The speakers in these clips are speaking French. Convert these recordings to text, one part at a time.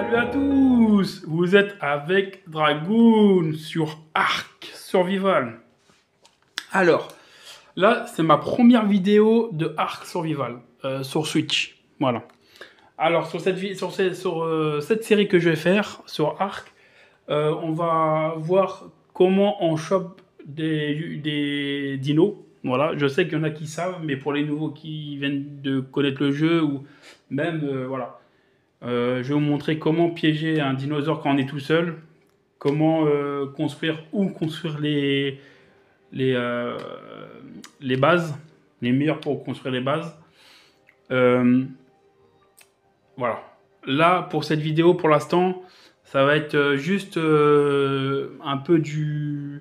Salut à tous, vous êtes avec Dragoon sur Ark Survival. Alors, là, c'est ma première vidéo de Ark Survival sur Switch. Voilà. Alors, sur cette série que je vais faire sur Ark, on va voir comment on chope des dinos. Voilà, je sais qu'il y en a qui savent, mais pour les nouveaux qui viennent de connaître le jeu ou même, voilà. Je vais vous montrer comment piéger un dinosaure quand on est tout seul, comment construire les, euh, les bases, les meilleurs pour construire les bases. Euh, voilà. Là, pour cette vidéo, pour l'instant, ça va être juste un peu de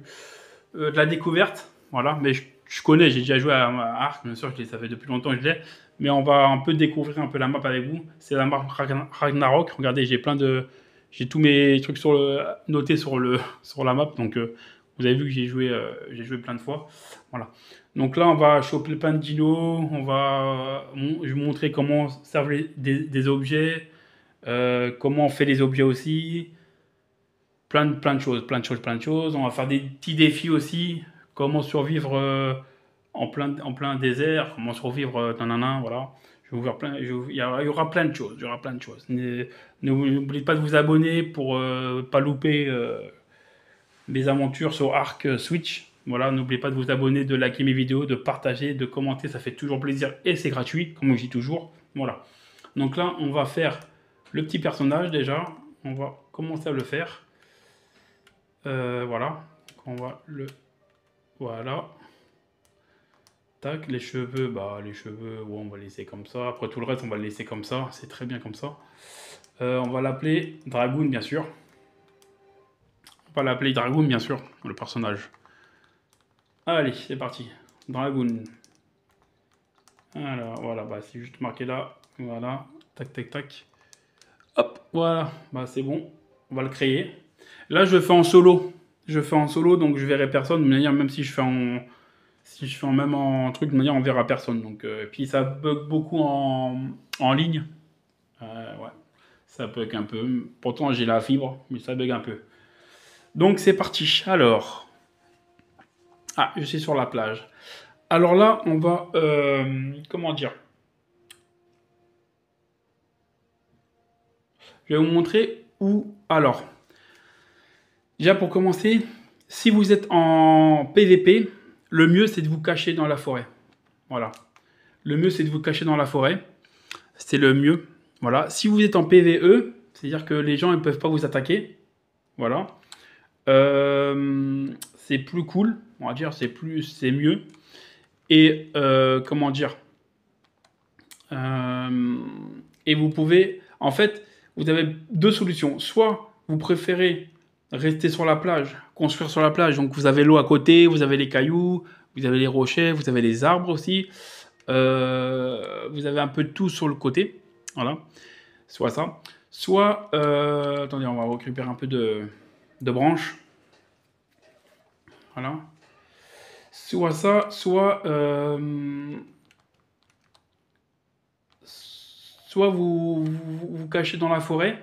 la découverte. Voilà, mais je connais, j'ai déjà joué à Ark, bien sûr, ça fait depuis longtemps que je l'ai. Mais on va un peu découvrir un peu la map avec vous. C'est la map Ragnarok. Regardez, j'ai tous mes trucs notés sur la map. Donc, vous avez vu que j'ai joué plein de fois. Voilà. Donc là, on va choper plein de dinos. Je vais vous montrer comment servent des objets, comment on fait les objets aussi. Plein de choses, plein de choses, plein de choses. On va faire des petits défis aussi. Comment survivre en plein désert, comment survivre nanana, voilà. Je vais vous faire il y aura plein de choses, il y aura plein de choses. N'oubliez pas de vous abonner pour pas louper mes aventures sur Arc Switch. Voilà, n'oubliez pas de vous abonner, de liker mes vidéos, de partager, de commenter, ça fait toujours plaisir et c'est gratuit, comme je dis toujours. Voilà. Donc là, on va faire le petit personnage déjà. On va commencer à le faire. Voilà. Voilà. Tac, les cheveux, les cheveux, ouais, on va laisser comme ça. Après tout le reste, on va le laisser comme ça. C'est très bien comme ça. On va l'appeler Dragoon, bien sûr. On va l'appeler Dragoon, bien sûr, le personnage. Allez, c'est parti. Dragoon. Alors, voilà, c'est juste marqué là. Voilà. Tac, tac, tac. Hop, voilà. C'est bon. On va le créer. Là, je fais en solo. Donc je verrai personne. De manière, même si je fais même en truc, de manière, on verra personne. Donc, puis ça bug beaucoup en ligne. Ouais, ça bug un peu. Pourtant, j'ai la fibre, mais ça bug un peu. Donc, c'est parti. Alors, je suis sur la plage. Alors là, on va, comment dire? Je vais vous montrer où. Alors, déjà pour commencer, si vous êtes en PVP, le mieux c'est de vous cacher dans la forêt. Voilà. Le mieux c'est de vous cacher dans la forêt. C'est le mieux. Voilà. Si vous êtes en PVE, c'est-à-dire que les gens ne peuvent pas vous attaquer. Voilà. C'est plus cool. On va dire, c'est mieux. Et comment dire et vous pouvez, en fait, vous avez deux solutions. Soit vous préférez rester sur la plage, construire sur la plage. Donc vous avez l'eau à côté, vous avez les cailloux, vous avez les rochers, vous avez les arbres aussi. Vous avez un peu de tout sur le côté. Voilà. Soit ça. Soit, attendez, on va récupérer un peu de branches. Voilà. Soit ça, soit vous cachez dans la forêt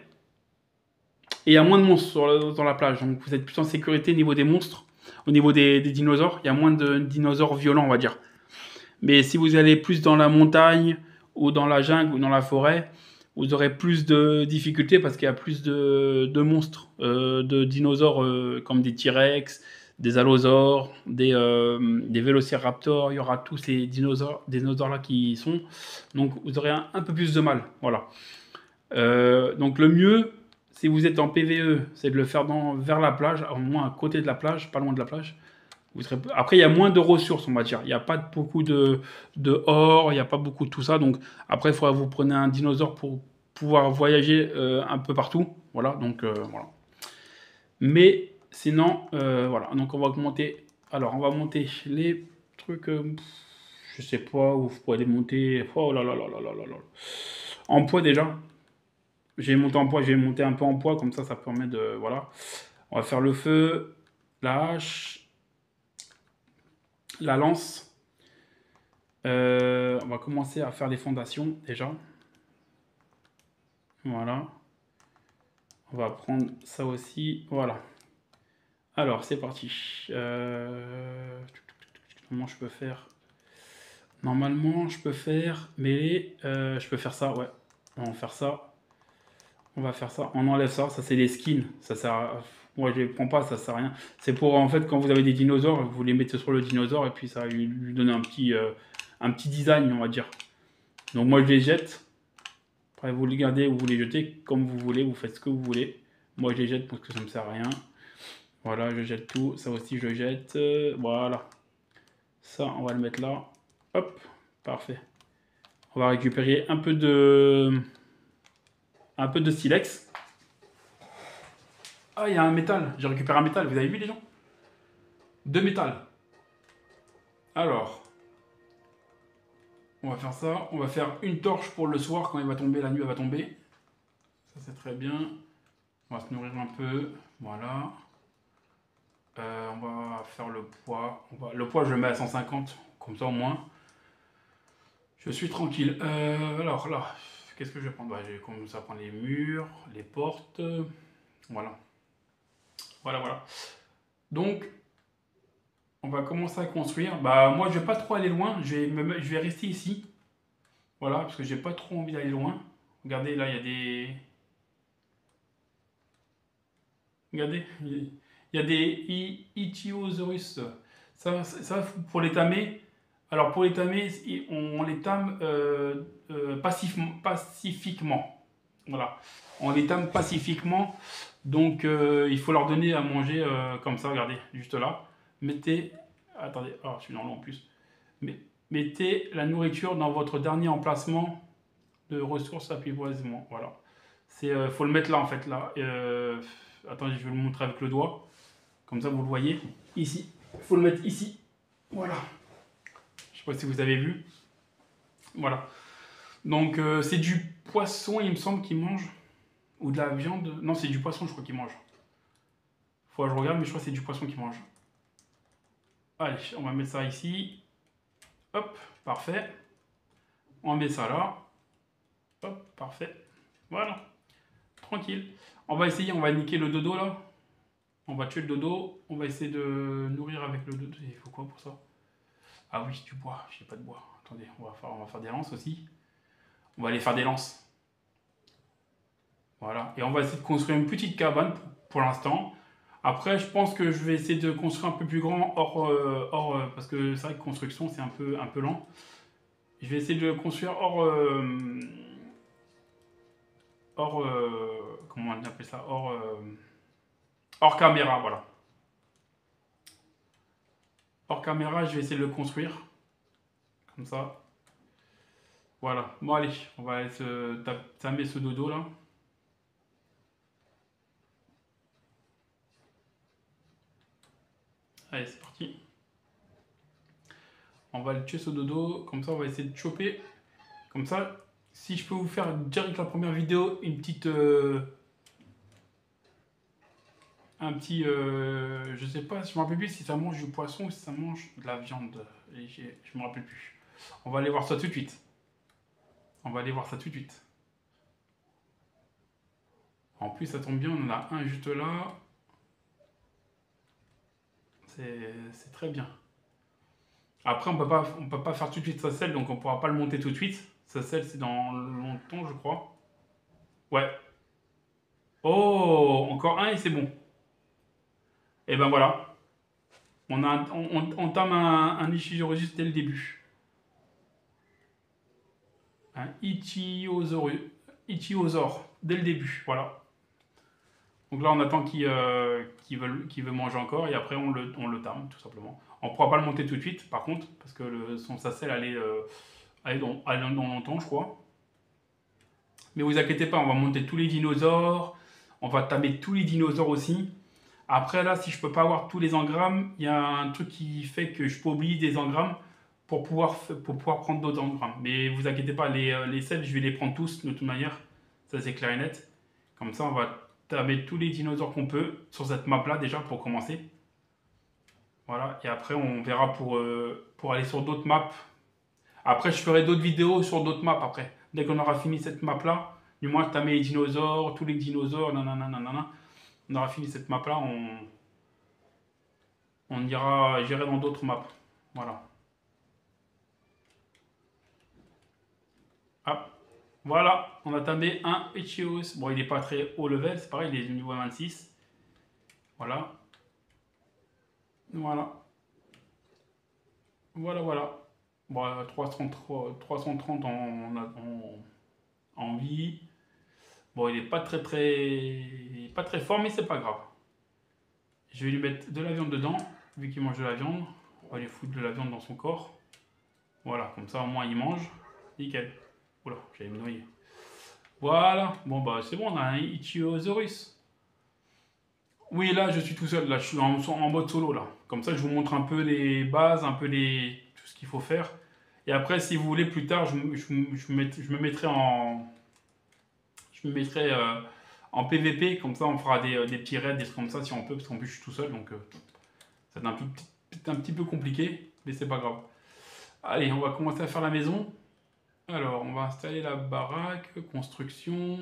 et il y a moins de monstres dans la plage. Donc vous êtes plus en sécurité au niveau des monstres, au niveau des dinosaures. Il y a moins de dinosaures violents, on va dire. Mais si vous allez plus dans la montagne ou dans la jungle ou dans la forêt, vous aurez plus de difficultés parce qu'il y a plus de monstres, de dinosaures comme des T-Rex, des allosaures, des vélociraptors. Il y aura tous ces dinosaures-là qui y sont. Donc vous aurez un peu plus de mal. Voilà. Donc le mieux, si vous êtes en PVE, c'est de le faire vers la plage, au moins à côté de la plage, pas loin de la plage. Après, il y a moins de ressources, on va dire. Il n'y a pas beaucoup de or, il n'y a pas beaucoup de tout ça. Donc, après, il faudra que vous preniez un dinosaure pour pouvoir voyager un peu partout. Voilà, donc voilà. Mais sinon, voilà. Donc, on va monter. Alors, on va monter les trucs. Je sais pas où vous pourrez les monter. Oh là là là là là là là. En poids déjà. J'ai monté en poids, j'ai monté un peu en poids, comme ça permet de. Voilà. On va faire le feu, la hache. La lance. On va commencer à faire les fondations déjà. Voilà. On va prendre ça aussi. Voilà. Alors, c'est parti. Comment je peux faire? Normalement, je peux faire mêler. Je peux faire ça, ouais. On va faire ça. On va faire ça. On enlève ça. Ça, c'est des skins. Ça sert à... Moi, je les prends pas, ça sert à rien. C'est pour, en fait, quand vous avez des dinosaures, vous les mettez sur le dinosaure et puis ça va lui donner un petit design, on va dire. Donc, moi, je les jette. Après, vous les gardez ou vous les jetez comme vous voulez. Vous faites ce que vous voulez. Moi, je les jette parce que ça ne me sert à rien. Voilà, je jette tout. Ça aussi, je jette. Voilà. Ça, on va le mettre là. Hop, parfait. On va récupérer un peu de silex. Ah, il y a un métal. J'ai récupéré un métal. Vous avez vu, les gens? 2 métal. Alors, on va faire ça. On va faire une torche pour le soir. Quand il va tomber, la nuit, elle va tomber. Ça, c'est très bien. On va se nourrir un peu. Voilà. On va faire le poids. Le poids, je le mets à 150. Comme ça, au moins. Je suis tranquille. Alors là, qu'est-ce que je vais prendre? Bah, je vais commencer à prendre les murs, les portes. Voilà. Voilà. Donc, on va commencer à construire. Bah, moi, je vais pas trop aller loin. Je vais rester ici. Voilà, parce que j'ai pas trop envie d'aller loin. Regardez, là, il y a des... Regardez, il y a des Ichthyosaurus. Ça, pour les tamer. Alors, pour les tamer, on les tame pacifiquement. Voilà. On les tame pacifiquement. Donc, il faut leur donner à manger comme ça. Regardez, juste là. Mettez... Attendez, oh, je suis dans l'eau en plus. Mettez la nourriture dans votre dernier emplacement de ressources apprivoisement. Voilà. Faut le mettre là, en fait. Là. Attendez, je vais le montrer avec le doigt. Comme ça, vous le voyez. Ici. Il faut le mettre ici. Voilà. Je sais pas si vous avez vu. Voilà. Donc, c'est du poisson, il me semble, qu'il mange. Ou de la viande. Non, c'est du poisson, je crois, qu'il mange. Faut que je regarde, mais je crois que c'est du poisson qu'il mange. Allez, on va mettre ça ici. Hop, parfait. On met ça là. Hop, parfait. Voilà. Tranquille. On va essayer, on va niquer le dodo là. On va tuer le dodo. On va essayer de nourrir avec le dodo. Il faut quoi pour ça? Ah oui, du bois. J'ai pas de bois. Attendez, on va faire des lances aussi. On va aller faire des lances. Voilà. Et on va essayer de construire une petite cabane pour l'instant. Après, je pense que je vais essayer de construire un peu plus grand parce que c'est vrai que construction, c'est un peu lent. Je vais essayer de construire comment on appelle ça? Hors caméra, voilà. Hors caméra, je vais essayer de le construire. Comme ça. Voilà. Bon, allez, on va se tamer ce dodo là. Allez, c'est parti. On va le tuer ce dodo. Comme ça, on va essayer de choper. Comme ça, si je peux vous faire direct la première vidéo, une petite... je sais pas, je me rappelle plus si ça mange du poisson ou si ça mange de la viande. Je me rappelle plus. On va aller voir ça tout de suite. En plus, ça tombe bien, on en a un juste là. C'est très bien. Après, on peut pas faire tout de suite sa selle, donc on pourra pas le monter tout de suite. Sa selle, c'est dans longtemps, je crois. Ouais. Oh, encore un et c'est bon. Et ben voilà. On tame un Ichthyosaurus dès le début. Un Ichthyosaure dès le début, voilà. Donc là, on attend qu'il veut manger encore et après on le tame, tout simplement. On ne pourra pas le monter tout de suite, par contre, parce que sa selle allait dans longtemps, je crois. Mais vous inquiétez pas, on va monter tous les dinosaures, on va tamer tous les dinosaures aussi. Après, là, si je peux pas avoir tous les engrammes, il y a un truc qui fait que je peux oublier des engrammes pour pouvoir prendre d'autres engrammes. Mais vous inquiétez pas, les selles, je vais les prendre tous de toute manière. Ça, c'est clair et net. Comme ça, on va tamer tous les dinosaures qu'on peut sur cette map-là, déjà, pour commencer. Voilà, et après, on verra pour aller sur d'autres maps. Après, je ferai d'autres vidéos sur d'autres maps après. Dès qu'on aura fini cette map-là, Du moins, tu as mis les dinosaures, tous les dinosaures, nanana, nanana. On aura fini cette map-là, on ira gérer dans d'autres maps. Voilà. Hop. Voilà, on a tamé un Echios. Bon, il n'est pas très haut level, c'est pareil, il est niveau 26. Voilà. Voilà. Voilà, voilà. Bon, 330 en vie. Bon, il n'est pas très fort, mais c'est pas grave. Je vais lui mettre de la viande dedans, vu qu'il mange de la viande. On va lui foutre de la viande dans son corps. Voilà, comme ça au moins il mange. Nickel. Oula, j'allais me noyer. Voilà, bon bah c'est bon, on a un Ichiosaurus. Oui, là je suis tout seul, là je suis en mode solo là. Comme ça je vous montre un peu les bases, un peu tout ce qu'il faut faire. Et après si vous voulez plus tard, je me mettrai en PVP, comme ça on fera des petits raids, des trucs comme ça si on peut, parce qu'en plus je suis tout seul, donc c'est un petit peu compliqué, mais c'est pas grave. Allez, on va commencer à faire la maison. Alors, on va installer la baraque, construction,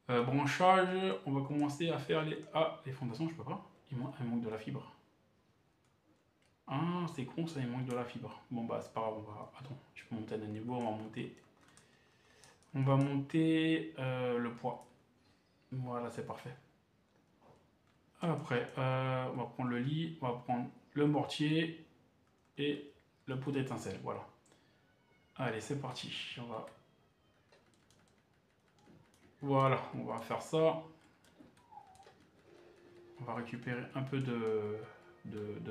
branchage. On va commencer à faire les fondations, je peux pas. Il manque de la fibre. Ah, c'est con ça, il manque de la fibre. Bon bah c'est pas grave, attends, je peux monter à un niveau, on va monter le poids. Voilà, c'est parfait. Après, on va prendre le lit, on va prendre le mortier et le pot d'étincelle, voilà. Allez, c'est parti. Voilà, on va faire ça. On va récupérer un peu de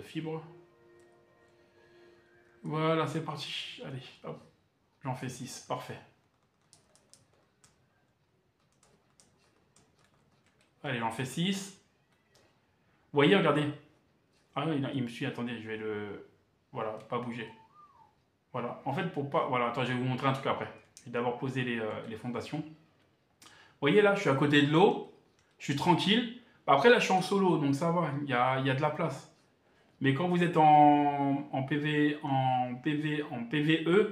fibres. Voilà, c'est parti. Allez, hop. J'en fais 6, parfait. Allez, j'en fais 6. Vous voyez, regardez. Ah oui, il me suit, attendez, je vais le... Voilà, pas bouger. Voilà, en fait, pour pas... Voilà, attends, je vais vous montrer un truc après. Je vais d'abord poser les fondations. Vous voyez, là, je suis à côté de l'eau. Je suis tranquille. Après, là, je suis en solo, donc ça va, il y a de la place. Mais quand vous êtes en PVE,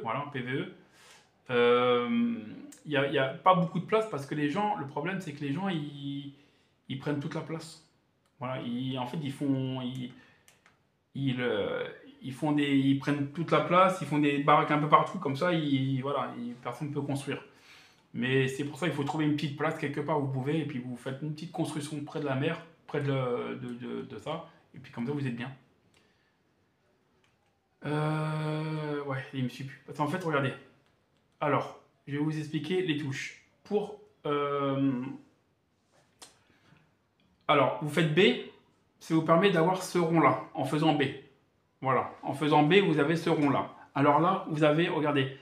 voilà, en PVE, il n'y a pas beaucoup de place parce que les gens, le problème, c'est que les gens, ils prennent toute la place. Voilà, en fait, ils prennent toute la place, ils font des baraques un peu partout, comme ça, voilà, personne ne peut construire. Mais c'est pour ça qu'il faut trouver une petite place quelque part où vous pouvez, et puis vous faites une petite construction près de la mer, près de ça, et puis comme ça, vous êtes bien. Ouais, il me suit plus. Parce qu'en fait, regardez. Alors, je vais vous expliquer les touches. Alors, vous faites B, ça vous permet d'avoir ce rond-là, en faisant B. Voilà, en faisant B, vous avez ce rond-là. Alors là, vous avez, regardez,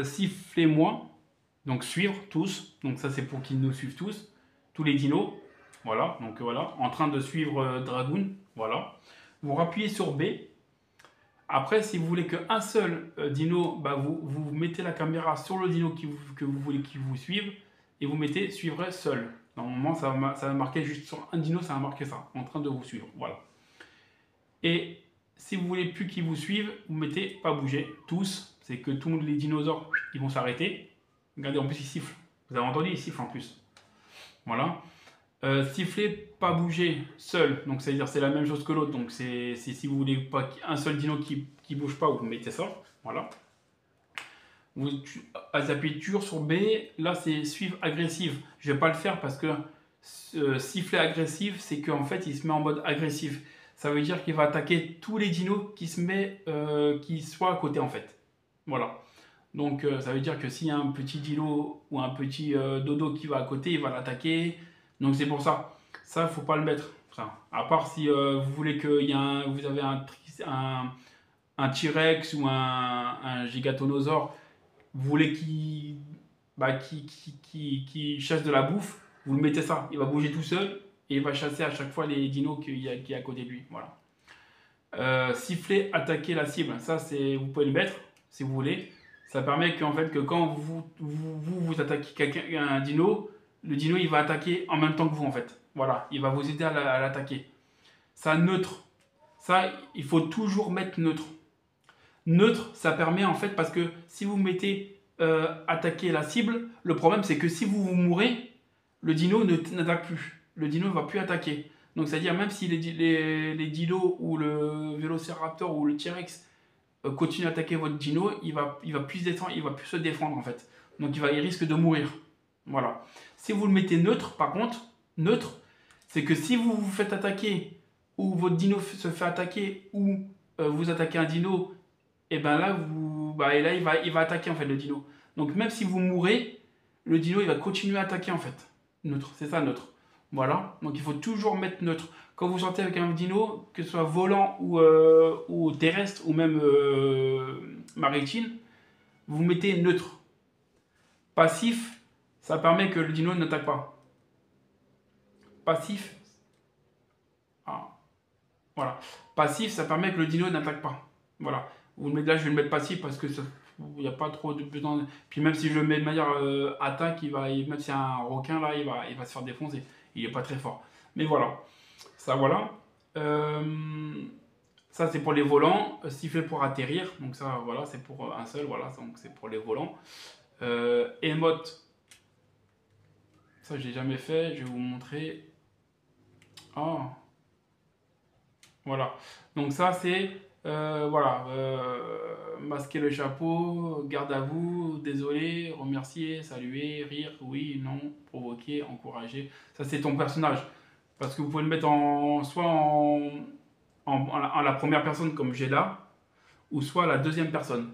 sifflez-moi, donc suivre tous. Donc ça, c'est pour qu'ils nous suivent tous les dinos. Voilà, donc voilà, en train de suivre Dragoon. Voilà. Vous rappuyez sur B. Après, si vous voulez qu'un seul dino, bah, vous mettez la caméra sur le dino que vous voulez qu'il vous suive et vous mettez suivre seul. Normalement, ça va marquer juste sur un dino, ça va marquer ça, en train de vous suivre. Voilà. Et si vous voulez plus qu'ils vous suivent, vous mettez pas bouger, tous. C'est que tous les dinosaures, ils vont s'arrêter. Regardez, en plus, ils sifflent. Vous avez entendu, ils sifflent en plus. Voilà. Siffler, pas bouger, seul. Donc, c'est-à-dire c'est la même chose que l'autre. Donc, c'est si vous voulez pas un seul dino qui bouge pas, vous mettez ça. Voilà. Vous appuyez toujours sur B. Là, c'est suivre agressive. Je vais pas le faire parce que siffler agressif, c'est qu'en fait, il se met en mode agressif. Ça veut dire qu'il va attaquer tous les dinos qui soient à côté, en fait. Voilà. Donc, ça veut dire que s'il y a un petit dino ou un petit dodo qui va à côté, il va l'attaquer. Donc c'est pour ça. Ça, il ne faut pas le mettre. Ça. À part si vous voulez que vous avez un T-Rex ou un Gigatonosaure, vous voulez qu'il chasse de la bouffe, vous le mettez ça. Il va bouger tout seul et il va chasser à chaque fois les dinos qui y a à côté de lui. Voilà. Siffler, attaquer la cible. Ça, vous pouvez le mettre si vous voulez. Ça permet qu'en fait, que quand vous attaquez un dino, le dino il va attaquer en même temps que vous en fait. Voilà, il va vous aider à l'attaquer. Ça, neutre. Ça, il faut toujours mettre neutre. Neutre, ça permet en fait, parce que si vous mettez attaquer la cible. Le problème, c'est que si vous mourrez, le dino n'attaque plus. Le dino ne va plus attaquer. Donc, c'est-à-dire, même si les dinos ou le Vélociraptor ou le T-Rex continue à attaquer votre dino, il va plus descendre, il va plus se défendre en fait. Donc il risque de mourir. Voilà. Si vous le mettez neutre, par contre, neutre, c'est que si vous vous faites attaquer ou votre dino se fait attaquer ou vous attaquez un dino, et ben là et là il va attaquer en fait le dino. Donc même si vous mourrez, le dino il va continuer à attaquer en fait. Neutre, c'est ça neutre. Voilà. Donc il faut toujours mettre neutre. Quand vous sortez avec un dino, que ce soit volant ou terrestre ou même maritime, vous mettez neutre. Passif, ça permet que le dino n'attaque pas. Passif, voilà. Passif, ça permet que le dino n'attaque pas. Voilà. Vous le mettez là, je vais le mettre passif parce que il n'y a pas trop de besoin. Puis même si je le mets de manière attaque, même si c'est un requin là, il va se faire défoncer. Il n'est pas très fort. Mais voilà. Ça, voilà. Ça, c'est pour les volants. Sifflet pour atterrir. Donc ça, voilà, c'est pour un seul. Voilà, donc c'est pour les volants. Emote. Ça, je l'ai jamais fait. Je vais vous montrer. Oh. Voilà. Donc ça, c'est... voilà. Masquer le chapeau. Garde à vous. Désolé. Remercier. Saluer. Rire. Oui. Non. Provoquer. Encourager. Ça, c'est ton personnage. Parce que vous pouvez le mettre soit en la première personne comme j'ai là, ou soit la deuxième personne.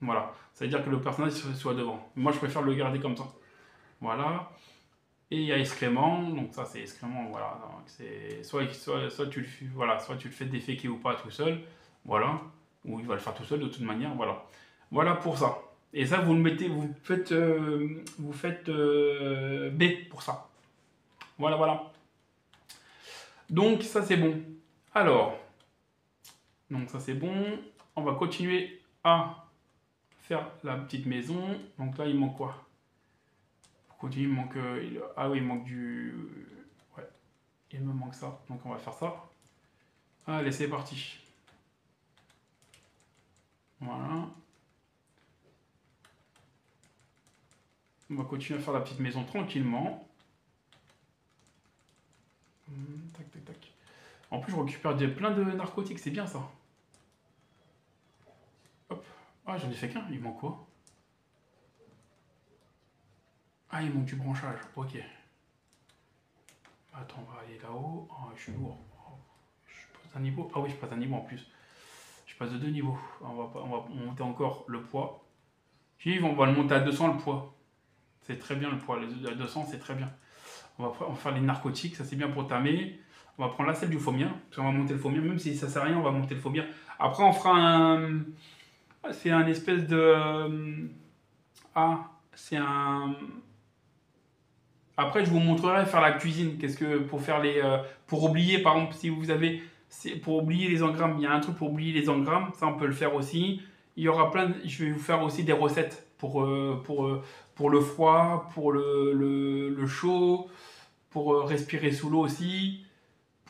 Voilà. Ça veut dire que le personnage soit devant. Moi, je préfère le garder comme ça. Voilà. Et il y a excrément. Donc ça, c'est excrément. Voilà. Donc c'est soit tu le fais déféquer ou pas tout seul. Voilà. Ou il va le faire tout seul de toute manière. Voilà. Voilà pour ça. Et ça, vous le mettez, vous faites B pour ça. Voilà, voilà. Donc ça c'est bon. Alors, donc ça c'est bon. On va continuer à faire la petite maison. Donc là il manque quoi? Pour continuer, il manque... ah oui, il manque du... Ouais, il me manque ça. Donc on va faire ça. Allez, c'est parti. Voilà. On va continuer à faire la petite maison tranquillement. Tac, tac, tac. En plus, je récupère plein de narcotiques, c'est bien ça. Hop. Ah, j'en ai fait qu'un, il manque quoi? Ah, il manque du branchage, ok. Attends, on va aller là-haut. Oh, je suis lourd. Oh, je passe d'un niveau. Ah oui, je passe d'un niveau en plus. Je passe de 2 niveaux. On va monter encore le poids. On va le monter à 200 le poids. C'est très bien le poids. À 200, c'est très bien. On va faire les narcotiques, ça c'est bien pour tamer. On va prendre la selle du phomien, parce qu'on va monter le phomien, même si ça sert à rien, on va monter le phomien. Après, on fera un... C'est un espèce de... Ah, c'est un... Après, je vous montrerai faire la cuisine. Qu'est-ce que pour faire les... pour oublier, par exemple, si vous avez... Pour oublier les engrammes, il y a un truc pour oublier les engrammes, ça on peut le faire aussi. Il y aura plein de... Je vais vous faire aussi des recettes pour le froid, pour le chaud, pour respirer sous l'eau aussi.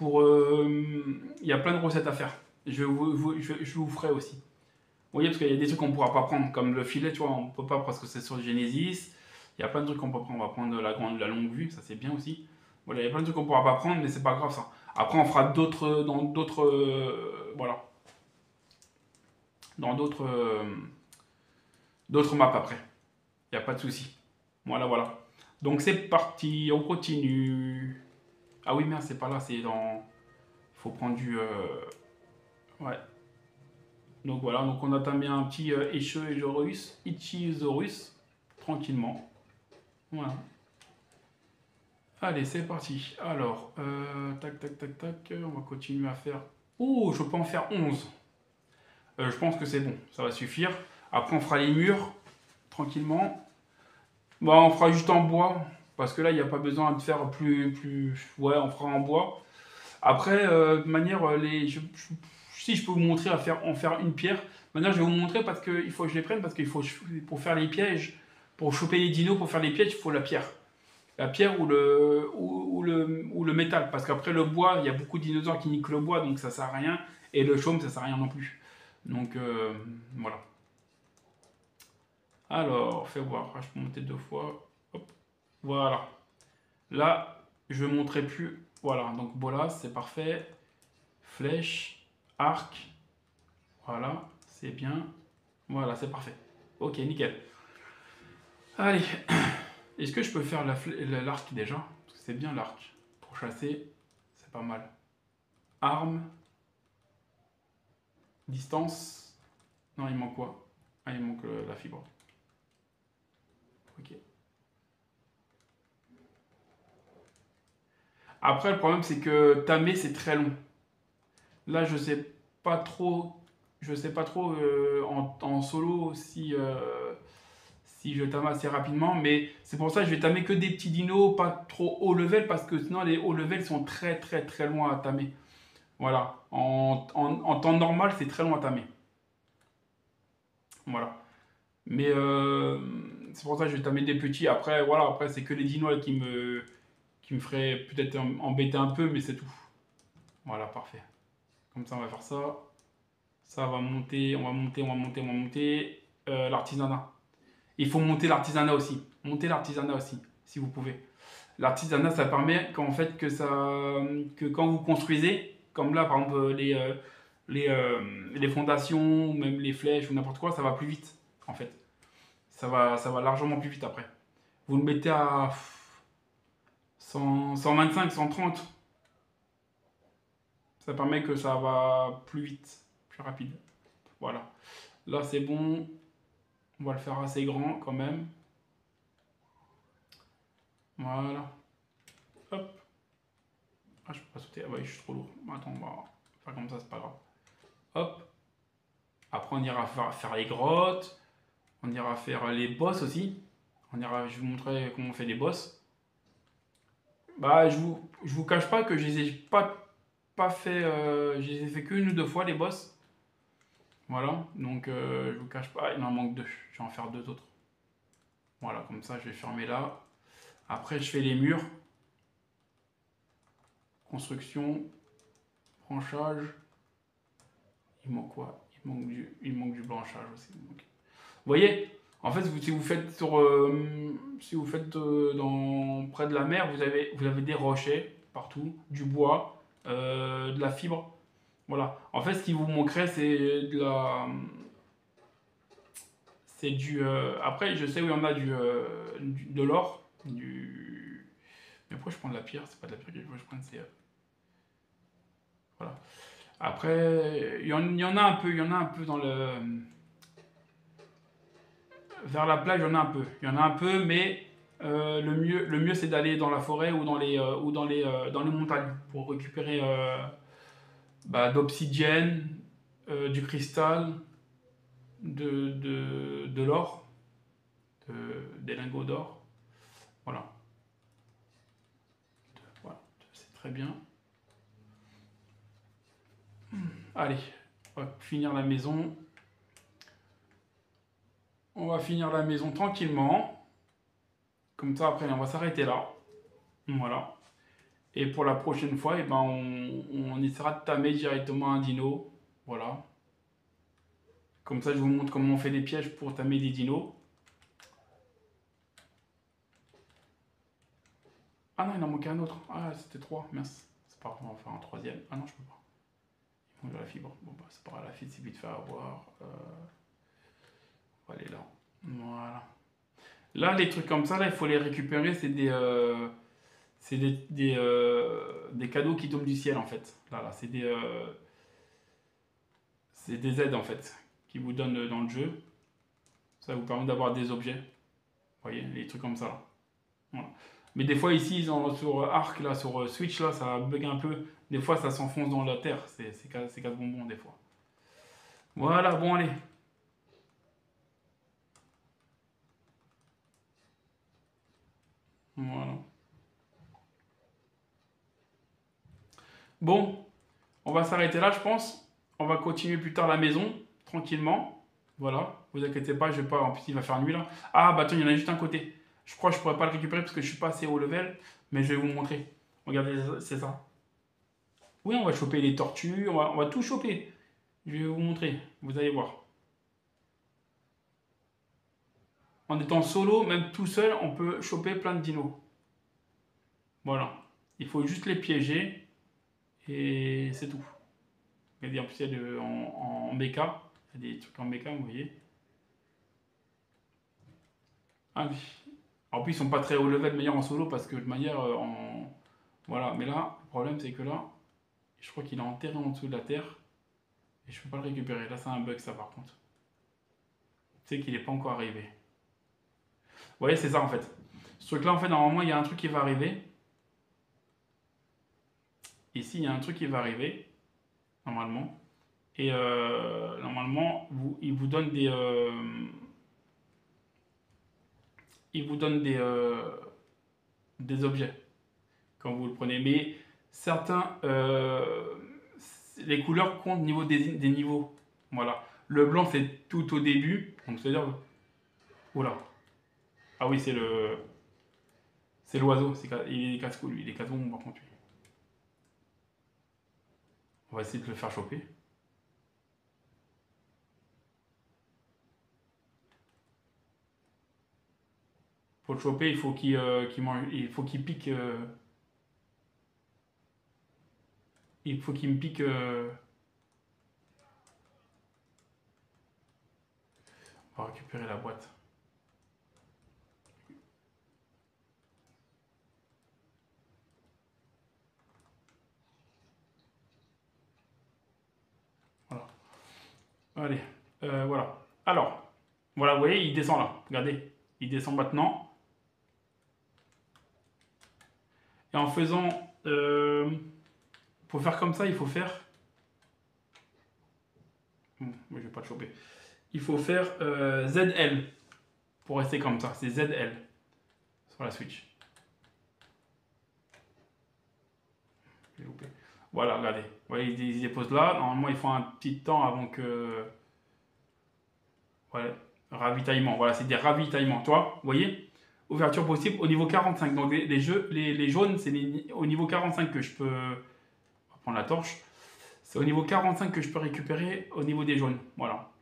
Il y a plein de recettes à faire. Je vous ferai aussi. Vous voyez, parce qu'il y a des trucs qu'on ne pourra pas prendre, comme le filet, tu vois, on ne peut pas parce que c'est sur Genesis. Il y a plein de trucs qu'on peut prendre. On va prendre la longue vue, ça c'est bien aussi. Voilà, il y a plein de trucs qu'on ne pourra pas prendre, mais c'est pas grave ça. Après, on fera dans d'autres voilà. Dans d'autres maps après. Il n'y a pas de souci. Voilà, voilà. Donc c'est parti, on continue. Ah oui, merde, c'est pas là, c'est dans... Il faut prendre du... Ouais. Donc voilà, donc on a mis un petit Ichthyosaurus, tranquillement. Voilà. Allez, c'est parti. Alors, tac, tac, tac, tac, on va continuer à faire... Oh, je peux en faire 11. Je pense que c'est bon, ça va suffire. Après, on fera les murs, tranquillement. Bon, on fera juste en bois, parce que là, il n'y a pas besoin de faire plus... Ouais, on fera en bois. Après, de manière, si je peux vous montrer en faire une pierre, maintenant je vais vous montrer parce qu'il faut que je les prenne, parce qu'il faut, pour faire les pièges, pour choper les dinos, pour faire les pièges, il faut la pierre. La pierre ou le métal, parce qu'après le bois, il y a beaucoup de dinosaures qui niquent le bois, donc ça sert à rien, et le chaume, ça sert à rien non plus. Donc, voilà. Alors, fais voir. Ah, je peux monter 2 fois. Hop. Voilà. Là, je ne montrerai plus. Voilà, donc bolas, c'est parfait. Flèche, arc. Voilà, c'est bien. Voilà, c'est parfait. Ok, nickel. Allez. Est-ce que je peux faire l'arc déjà? Parce que c'est bien l'arc. Pour chasser, c'est pas mal. Arme. Distance. Non, il manque quoi? Ah, il manque la fibre. Ok. Après, le problème, c'est que tamer, c'est très long. Là, je sais pas trop en solo si je tame assez rapidement, mais c'est pour ça que je vais tamer que des petits dinos, pas trop haut level, parce que sinon les haut level sont très très très loin à tamer. Voilà, en temps normal, c'est très loin à tamer. Voilà. Mais c'est pour ça que je vais tamer des petits. Après, voilà, après c'est que les dinos qui me feraient peut-être embêter un peu, mais c'est tout. Voilà, parfait. Comme ça, on va faire ça. Ça va monter, on va monter, on va monter, on va monter. L'artisanat. Il faut monter l'artisanat aussi. Monter l'artisanat aussi, si vous pouvez. L'artisanat, ça permet qu'en fait que quand vous construisez, comme là par exemple les fondations, même les flèches ou n'importe quoi, ça va plus vite en fait. Ça va largement plus vite après. Vous le mettez à 125, 130. Ça permet que ça va plus vite, plus rapide. Voilà. Là c'est bon. On va le faire assez grand quand même. Voilà. Hop. Ah, je peux pas sauter. Ah bah oui, je suis trop lourd. Attends, on va faire comme ça, c'est pas grave. Hop. Après, on ira faire les grottes. On ira faire les boss aussi. Je vais vous montrer comment on fait les boss. Bah, je vous cache pas que je les ai pas fait. Je les ai fait qu'une ou deux fois les boss. Voilà. Donc, je vous cache pas. Il en manque deux. Je vais en faire deux autres. Voilà, comme ça, je vais fermer là. Après, je fais les murs. Construction. Branchage. Il manque quoi? Il manque du blanchage aussi. Vous voyez, en fait, si vous faites près de la mer, vous avez des rochers partout, du bois, de la fibre. Voilà. En fait, ce qui vous manquerait, c'est du. Après, je sais où il y en a de l'or, Mais pourquoi je prends de la pierre? C'est pas de la pierre que je prends, c'est. Voilà. Après, il y en a un peu, dans vers la plage, il y en a un peu. Il y en a un peu, mais le mieux c'est d'aller dans la forêt ou dans les montagnes pour récupérer d'obsidienne, du cristal, de l'or, des lingots d'or. Voilà. Voilà, c'est très bien. Allez, on va finir la maison. On va finir la maison tranquillement. Comme ça, après, on va s'arrêter là. Voilà. Et pour la prochaine fois, eh ben, on essaiera de tamer directement un dino. Voilà. Comme ça, je vous montre comment on fait des pièges pour tamer des dinos. Ah non, il en manquait un autre. Ah, c'était 3. Mince. C'est pas grave, on va faire un troisième. Ah non, je peux pas. Il manque de la fibre. Bon, bah, c'est pas grave, la fibre, c'est vite fait avoir. On va aller là. Voilà. Là, les trucs comme ça, là, il faut les récupérer. C'est des cadeaux qui tombent du ciel, en fait. Là, c'est des aides, en fait, qui vous donnent dans le jeu. Ça vous permet d'avoir des objets. Vous voyez, les trucs comme ça, là. Voilà. Mais des fois, ici, sur Arc, là, sur Switch, là, ça bug un peu. Des fois, ça s'enfonce dans la terre. C'est casse bonbon, des fois. Voilà, bon, allez. Voilà. Bon, on va s'arrêter là, je pense. On va continuer plus tard la maison, tranquillement. Voilà, vous inquiétez pas, je vais pas. En plus, il va faire nuit là. Ah, bah attends, il y en a juste un côté. Je crois que je pourrais pas le récupérer parce que je suis pas assez haut level, mais je vais vous montrer. Regardez, c'est ça. Oui, on va choper les tortues, on va tout choper. Je vais vous montrer, vous allez voir. en étant solo, même tout seul, on peut choper plein de dinos. Voilà. Il faut juste les piéger et c'est tout. Regardez, en plus, il y a en BK. Il y a des trucs en BK, vous voyez. Ah oui. En plus, ils sont pas très haut level meilleur en solo parce que de manière voilà. Mais là, le problème, c'est que là, je crois qu'il est enterré en dessous de la terre et je peux pas le récupérer. Là, c'est un bug, ça, par contre. Tu sais qu'il est pas encore arrivé. Vous voyez, c'est ça en fait. Ce truc-là, en fait, normalement, il y a un truc qui va arriver. Ici, il y a un truc qui va arriver, normalement. Et normalement, il vous donne des objets quand vous le prenez. Mais certains, les couleurs comptent au niveau des niveaux. Voilà. Le blanc, c'est tout au début. Donc, c'est-à-dire. Oula. Ah oui, c'est l'oiseau. Il est casse-cou, lui. Il est casse-bon, par contre, lui. On va essayer de le faire choper. Pour le choper, il faut qu'il mange, il faut qu'il pique. Il faut qu'il me pique. On va récupérer la boîte. Voilà. Allez, voilà. Alors, voilà, vous voyez, il descend là. Regardez, il descend maintenant. Et en faisant, pour faire comme ça, il faut faire. Bon, moi je vais pas le choper. Il faut faire ZL pour rester comme ça. C'est ZL sur la Switch. J'ai loupé. Voilà, regardez. Vous voyez, il dépose là. Normalement, il faut un petit temps avant que. Voilà, ravitaillement. Voilà, c'est des ravitaillements. Toi, vous voyez, ouverture possible au niveau 45. Donc les jaunes, c'est au niveau 45 que je peux. On va prendre la torche. C'est au niveau 45 que je peux récupérer au niveau des jaunes. Voilà.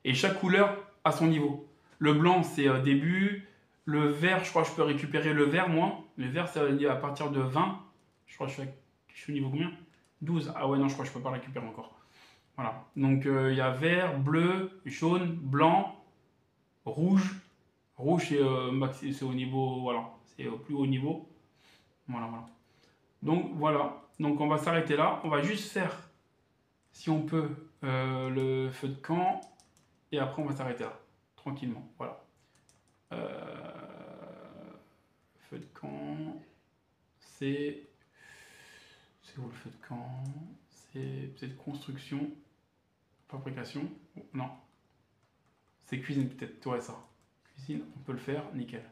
Et chaque couleur a son niveau. Le blanc, c'est début. Le vert, je crois que je peux récupérer le vert, moi. Le vert, c'est à partir de 20. Je crois que je suis au niveau combien? 12. Ah ouais, non, je crois que je peux pas le récupérer encore. Voilà. Donc, il y a vert, bleu, jaune, blanc, rouge. Rouge, c'est au niveau, voilà, c'est au plus haut niveau. Voilà, voilà. Donc, voilà. Donc, on va s'arrêter là. On va juste faire, si on peut, le feu de camp. Et après, on va s'arrêter là, tranquillement. Voilà. Feu de camp, c'est où le feu de camp? C'est peut-être construction, fabrication. Oh, non, c'est cuisine peut-être. Ouais, ça. Cuisine, on peut le faire, nickel.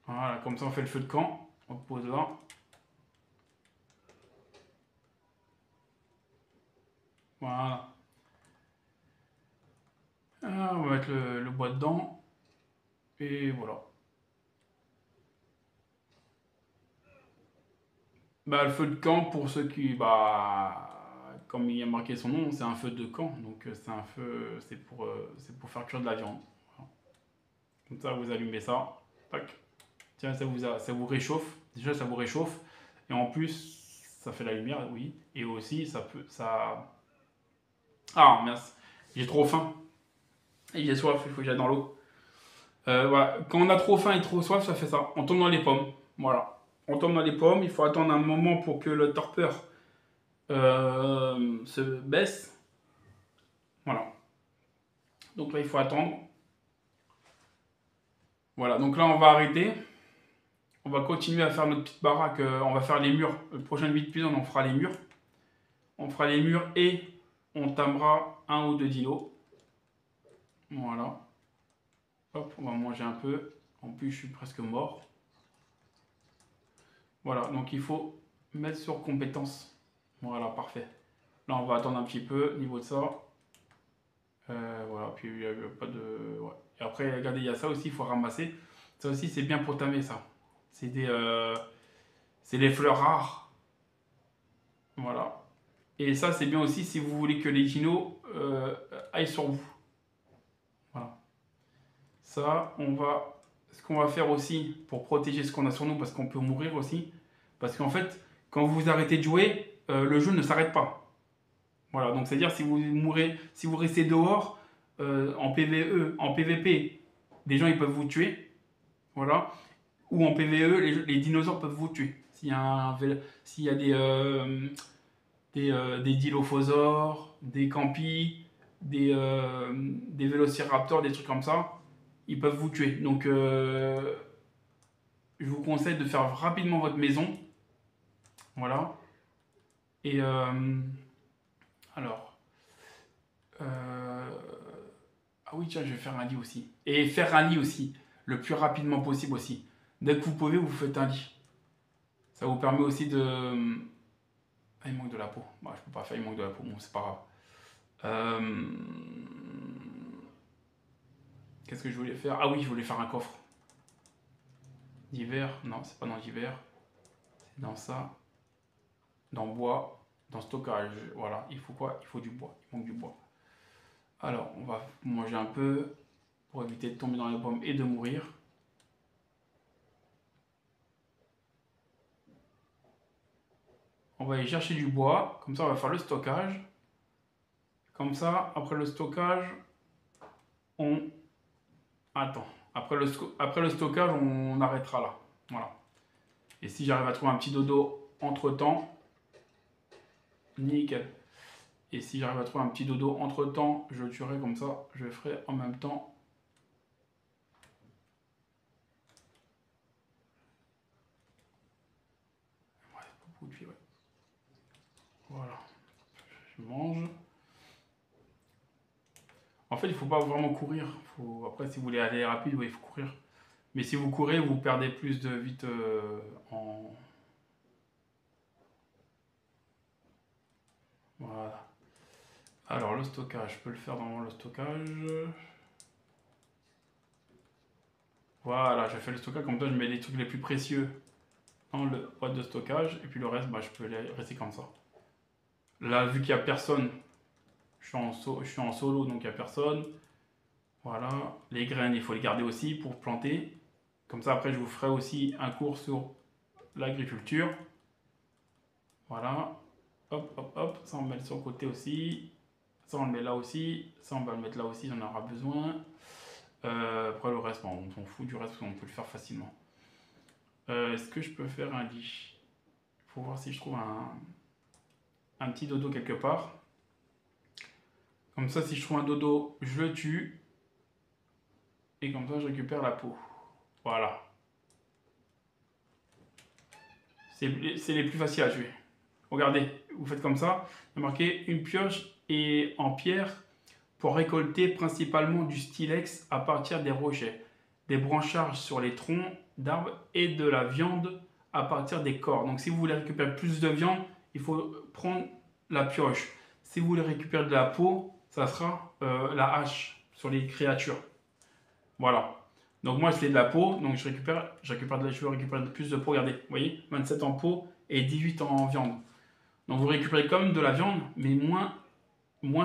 Voilà, comme ça on fait le feu de camp. On pose là. Voilà. Ah, on va mettre le bois dedans. Et voilà. Bah, le feu de camp, pour ceux qui. Bah, comme il y a marqué son nom, c'est un feu de camp. Donc, c'est un feu. C'est pour faire cuire de la viande. Voilà. Comme ça, vous allumez ça. Tac. Tiens, ça vous réchauffe. Déjà, ça vous réchauffe. Et en plus, ça fait la lumière, oui. Et aussi, ça peut. Ça. Ah, mince. J'ai trop faim. Et j'ai soif, il faut que j'aille dans l'eau. Voilà. Quand on a trop faim et trop soif, ça fait ça. On tombe dans les pommes. Voilà. On tombe dans les pommes. Il faut attendre un moment pour que le torpeur se baisse. Voilà. Donc là, il faut attendre. Voilà. Donc là, on va arrêter. On va continuer à faire notre petite baraque. On va faire les murs. Le prochain épisode, on fera les murs. On fera les murs et on tamera un ou deux dinos. Voilà. Hop, on va manger un peu. En plus, je suis presque mort. Voilà, donc il faut mettre sur compétences. Voilà, parfait. Là, on va attendre un petit peu au niveau de ça. Voilà, puis il n'y a pas de... Ouais. Et après, regardez, il y a ça aussi, il faut ramasser. Ça aussi, c'est bien pour tamer, ça. C'est des fleurs rares. Voilà. Et ça, c'est bien aussi si vous voulez que les dinos aillent sur vous. Ça, ce qu'on va faire aussi pour protéger ce qu'on a sur nous, parce qu'on peut mourir aussi. Parce qu'en fait, quand vous arrêtez de jouer, le jeu ne s'arrête pas. Voilà, donc c'est-à-dire si vous mourrez, si vous restez dehors, en PvE, en PvP, des gens ils peuvent vous tuer. Voilà. Ou en PvE, les dinosaures peuvent vous tuer. S'il y a des dilophosaures, des campis, des vélociraptors, des trucs comme ça, ils peuvent vous tuer. Donc, je vous conseille de faire rapidement votre maison. Voilà. Et alors. Ah oui, tiens, je vais faire un lit aussi. Et faire un lit aussi, le plus rapidement possible aussi. Dès que vous pouvez, vous faites un lit. Ça vous permet aussi de... Ah, il manque de la peau. Bah, je peux pas faire, il manque de la peau. Bon, c'est pas grave. Qu'est-ce que je voulais faire? Ah oui, je voulais faire un coffre. D'hiver? Non, c'est pas dans l'hiver. C'est dans ça. Dans bois. Dans stockage. Voilà. Il faut quoi? Il faut du bois. Il manque du bois. Alors, on va manger un peu pour éviter de tomber dans les pommes et de mourir. On va aller chercher du bois. Comme ça, on va faire le stockage. Comme ça, après le stockage, on... Attends. Après le stockage, on arrêtera là. Voilà. Et si j'arrive à trouver un petit dodo entre-temps, nickel. Et si j'arrive à trouver un petit dodo entre-temps, je le tuerai comme ça. Je ferai en même temps. Ouais, beaucoup de vie, ouais. Voilà. Je mange. En fait, il ne faut pas vraiment courir. Après, si vous voulez aller rapide, ouais, il faut courir. Mais si vous courez, vous perdez plus de vite en... Voilà. Alors, le stockage, je peux le faire dans le stockage. Voilà, je fais le stockage, comme ça je mets les trucs les plus précieux dans le boîte de stockage. Et puis le reste, bah, je peux rester comme ça. Là, vu qu'il n'y a personne, je suis en solo, donc il n'y a personne. Voilà, les graines, il faut les garder aussi pour planter. Comme ça, après, je vous ferai aussi un cours sur l'agriculture. Voilà. Hop, hop, hop. Ça, on met sur le côté aussi. Ça, on le met là aussi. Ça, on va le mettre là aussi, j'en aura besoin. Après, le reste, bon, on s'en fout du reste, parce qu'on peut le faire facilement. Est-ce que je peux faire un lit? Il faut voir si je trouve un petit dodo quelque part. Comme ça, si je trouve un dodo, je le tue. Et comme ça, je récupère la peau. Voilà. C'est les plus faciles à tuer. Regardez, vous faites comme ça. Il y a marqué une pioche et en pierre pour récolter principalement du stylex à partir des rochers, des branchages sur les troncs d'arbres et de la viande à partir des corps. Donc si vous voulez récupérer plus de viande, il faut prendre la pioche. Si vous voulez récupérer de la peau, ça sera la hache sur les créatures. Voilà. Donc moi c'est de la peau, donc je récupère plus de peau. Regardez, vous voyez, 27 en peau et 18 en viande. Donc vous récupérez comme de la viande, mais moins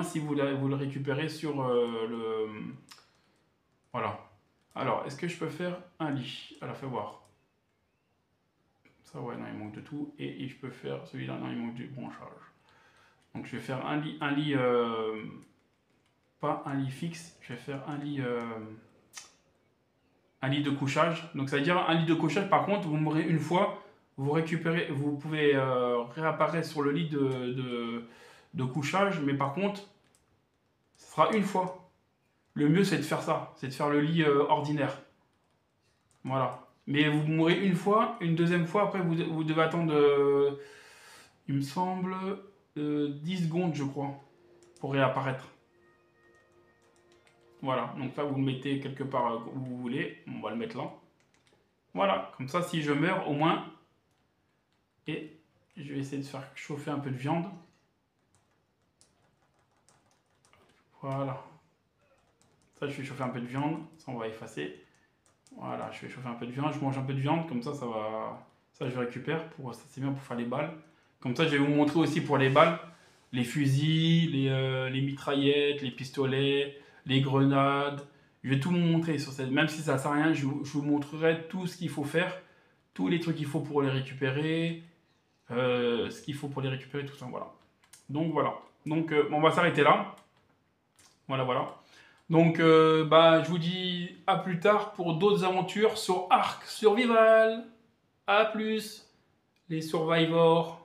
si vous le récupérez sur le... Voilà. Alors, est-ce que je peux faire un lit? Alors, fais voir. Ça, ouais, non, il manque de tout. Et je peux faire celui-là, non, il manque du branchage. Donc, je vais faire un lit pas un lit fixe, je vais faire un lit de couchage. Donc, ça veut dire un lit de couchage, par contre, vous mourrez une fois, vous pouvez réapparaître sur le lit de couchage, mais par contre, ce sera une fois. Le mieux, c'est de faire ça, c'est de faire le lit ordinaire. Voilà. Mais vous mourrez une fois, une deuxième fois, après vous devez attendre, il me semble, 10 secondes, je crois, pour réapparaître. Voilà, donc là, vous le mettez quelque part où vous voulez. On va le mettre là. Voilà, comme ça, si je meurs, au moins... Et je vais essayer de faire chauffer un peu de viande. Voilà. Ça, je fais chauffer un peu de viande. Ça, on va effacer. Voilà, je fais chauffer un peu de viande. Je mange un peu de viande. Comme ça, ça va... Ça, je récupère. C'est bien pour faire les balles. Comme ça, je vais vous montrer aussi pour les balles. Les fusils, les mitraillettes, les pistolets, les grenades, Je vais tout vous montrer sur cette, même si ça sert à rien, je vous montrerai tout ce qu'il faut faire, tous les trucs qu'il faut pour les récupérer, ce qu'il faut pour les récupérer, tout ça, voilà. Donc voilà. Donc on va s'arrêter là. Voilà, voilà. Donc bah je vous dis à plus tard pour d'autres aventures sur Ark Survival. À plus les survivors.